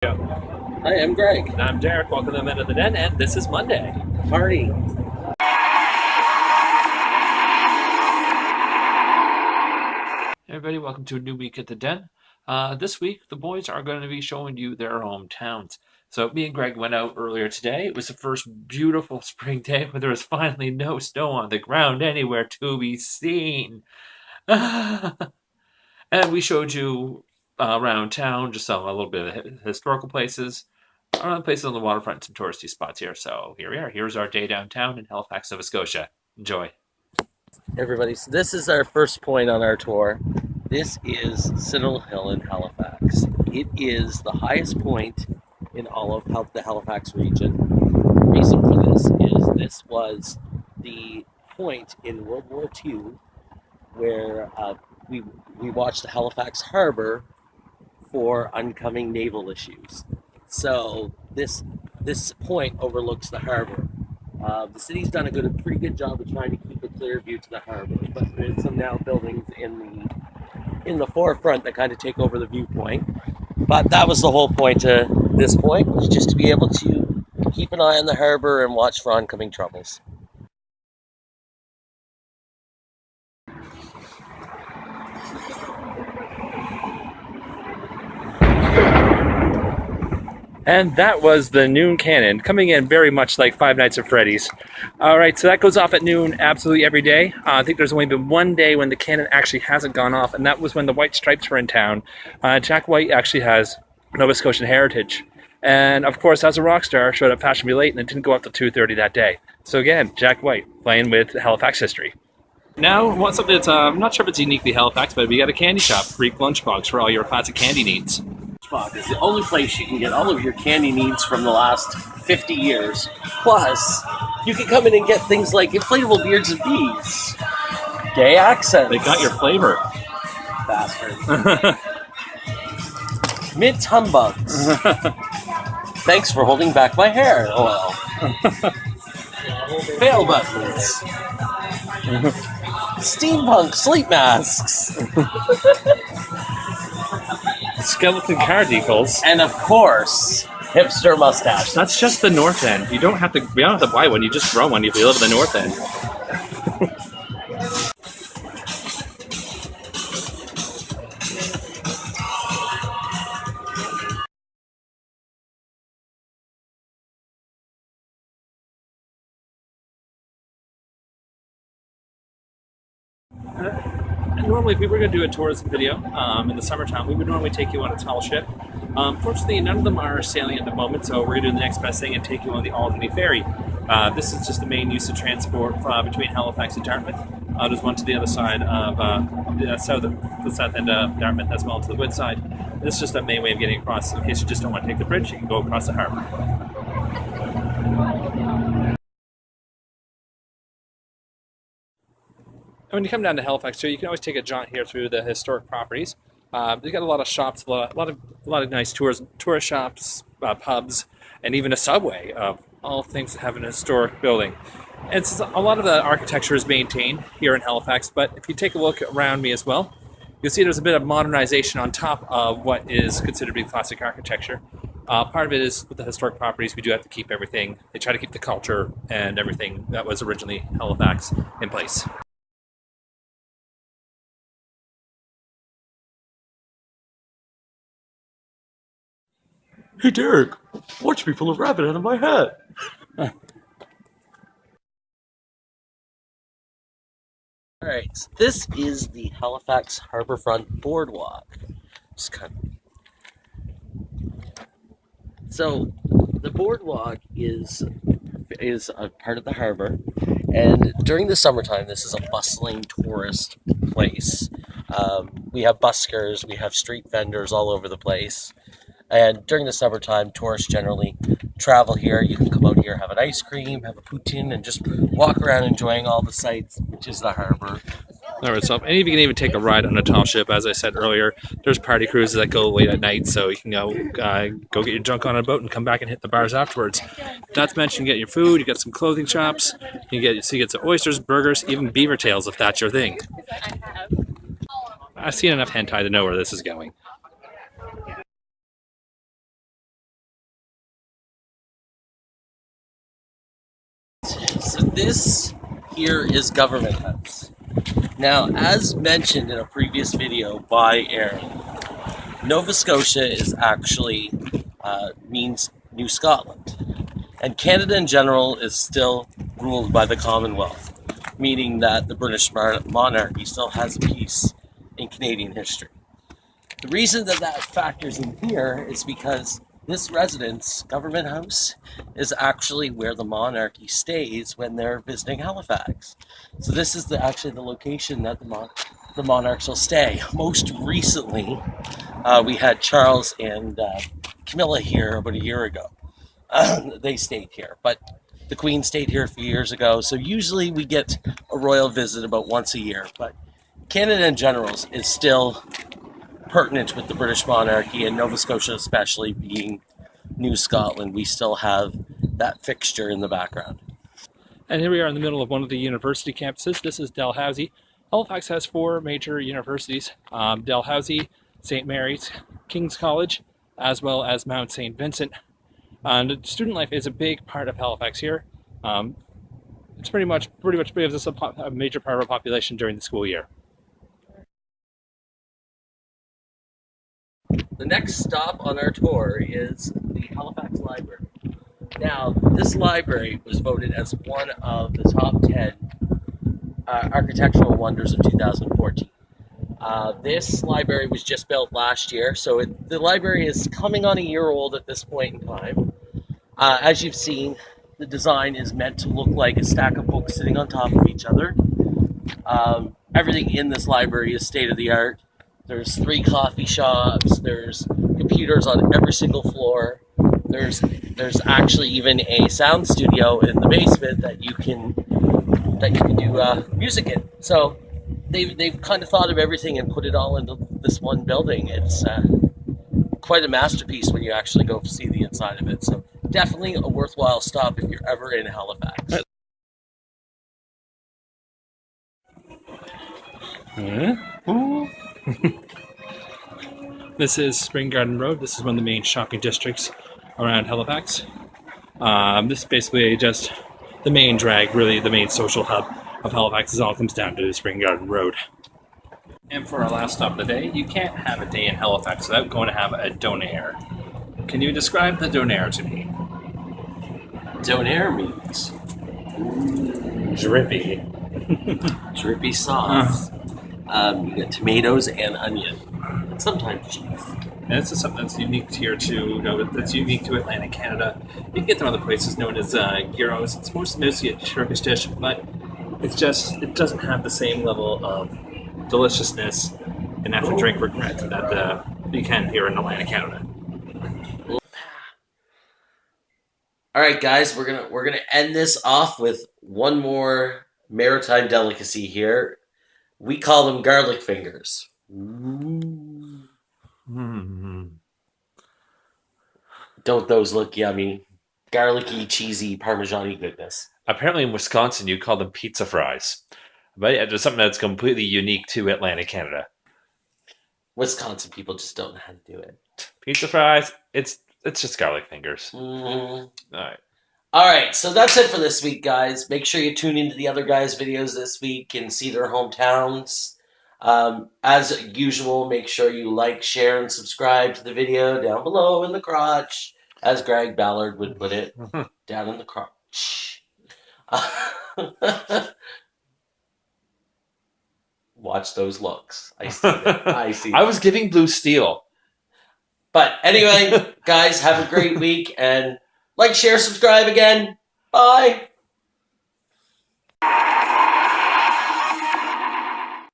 Hi, I'm Greg. And I'm Derek. Welcome to the Men of the Den, and this is Monday. Party. Hey everybody, welcome to a new week at the Den. This week, the boys are going to be showing you their hometowns. So me and Greg went out earlier today. It was the first beautiful spring day where there was finally no snow on the ground anywhere to be seen. And we showed you around town, just a little bit of historical places, places on the waterfront, some touristy spots here. So here we are. Here's our day downtown in Halifax, Nova Scotia. Enjoy. Everybody, so this is our first point on our tour. This is Citadel Hill in Halifax. It is the highest point in all of the Halifax region. The reason for this is this was the point in World War II where we watched the Halifax Harbor for oncoming naval issues. So this point overlooks the harbor. The city's done a pretty good job of trying to keep a clear view to the harbor, but there's some now buildings in the forefront that kind of take over the viewpoint. But that was the whole point to this point, was just to be able to keep an eye on the harbor and watch for oncoming troubles. And that was the noon cannon, coming in very much like Five Nights at Freddy's. All right, so that goes off at noon absolutely every day. I think there's only been one day when the cannon actually hasn't gone off, and that was when the White Stripes were in town. Jack White actually has Nova Scotian heritage. And of course, as a rock star, showed up fashionably late, and it didn't go up till 2:30 that day. So again, Jack White playing with Halifax history. Now, what's something that's, I'm not sure if it's uniquely Halifax, but we got a candy shop, Freak Lunchbox, for all your classic candy needs. Lunchbox is the only place you can get all of your candy needs from the last 50 years. Plus, you can come in and get things like inflatable beards and bees, gay accents. They got your flavor. Bastard. Mint humbugs. Thanks for holding back my hair. Oil. Fail buttons. Steampunk sleep masks. Skeleton car decals. And of course, hipster mustache. That's just the north end. We don't have to buy one, you just grow one if you live in the north end. Normally, if we were going to do a tourism video in the summertime, we would normally take you on a tall ship. Fortunately, none of them are sailing at the moment, so we're going to do the next best thing and take you on the Albany Ferry. This is just the main use of transport between Halifax and Dartmouth. There's one to the other side of the south end of Dartmouth, as well to the wood side. This is just a main way of getting across. In case you just don't want to take the bridge, you can go across the harbour. And when you come down to Halifax too, you can always take a jaunt here through the historic properties. They've got a lot of shops, a lot of nice tourist shops, pubs, and even a subway. All things that have an historic building. And a lot of the architecture is maintained here in Halifax, but if you take a look around me as well, you'll see there's a bit of modernization on top of what is considered to be classic architecture. Part of it is with the historic properties, we do have to keep everything. They try to keep the culture and everything that was originally Halifax in place. Hey Derek, watch me pull a rabbit out of my hat. Alright, so this is the Halifax Harbourfront Boardwalk. So, the boardwalk is a part of the harbor, and during the summertime, this is a bustling tourist place. We have buskers, we have street vendors all over the place. And during the summertime, tourists generally travel here. You can come out here, have an ice cream, have a poutine, and just walk around enjoying all the sights, which is the harbor. All right, so and you can even take a ride on a tall ship. As I said earlier, there's party cruises that go late at night, so you can go get your junk on a boat and come back and hit the bars afterwards. Not to mention, you get your food, you get some clothing shops, you get some oysters, burgers, even beaver tails if that's your thing. I've seen enough hentai to know where this is going. this here is Government House. Now, as mentioned in a previous video by Aaron, Nova Scotia is actually means New Scotland, and Canada in general is still ruled by the Commonwealth, meaning that the British monarchy still has a piece in Canadian history. The reason that that factors in here is because this residence, Government House, is actually where the monarchy stays when they're visiting Halifax. So this is actually the location that the monarchs will stay. Most recently, we had Charles and Camilla here about a year ago. They stayed here, but the Queen stayed here a few years ago. So usually we get a royal visit about once a year, but Canada in general is still pertinent with the British monarchy, and Nova Scotia especially being New Scotland, we still have that fixture in the background. And here we are in the middle of one of the university campuses. This is Dalhousie. Halifax has 4 major universities: Dalhousie, St. Mary's, King's College, as well as Mount St. Vincent. And student life is a big part of Halifax here. It's pretty much gives us a major part of our population during the school year. The next stop on our tour is the Halifax Library. Now, this library was voted as one of the top 10 architectural wonders of 2014. This library was just built last year, so the library is coming on a year old at this point in time. As you've seen, the design is meant to look like a stack of books sitting on top of each other. Everything in this library is state-of-the-art. There's 3 coffee shops, there's computers on every single floor. There's actually even a sound studio in the basement that you can do music in. So they've kind of thought of everything and put it all into this one building. It's quite a masterpiece when you actually go see the inside of it. So definitely a worthwhile stop if you're ever in Halifax. This is Spring Garden Road. This is one of the main shopping districts around Halifax. This is basically just the main drag, really the main social hub of Halifax. It all comes down to Spring Garden Road. And for our last stop of the day, you can't have a day in Halifax without going to have a Donaire. Can you describe the Donaire to me? Donaire means Drippy. drippy sauce. You get tomatoes and onion, and sometimes cheese. And this is something that's unique here too. That's unique to Atlantic Canada. You can get them other places known as gyros. It's mostly a Turkish dish, but it doesn't have the same level of deliciousness and after drink regret that you can here in Atlantic Canada. All right, guys, we're gonna end this off with one more maritime delicacy here. We call them garlic fingers. Mm. Don't those look yummy? Garlicky, cheesy, Parmesan-y goodness. Apparently in Wisconsin, you call them pizza fries. But yeah, there's something that's completely unique to Atlantic Canada. Wisconsin people just don't know how to do it. Pizza fries, it's just garlic fingers. Mm. All right, so that's it for this week, guys. Make sure you tune into the other guys' videos this week and see their hometowns. As usual, make sure you like, share, and subscribe to the video down below in the crotch, as Greg Ballard would put it, down in the crotch. Watch those looks. I see them. I see them. I was giving Blue Steel. But anyway, guys, have a great week, and like, share, subscribe again. Bye.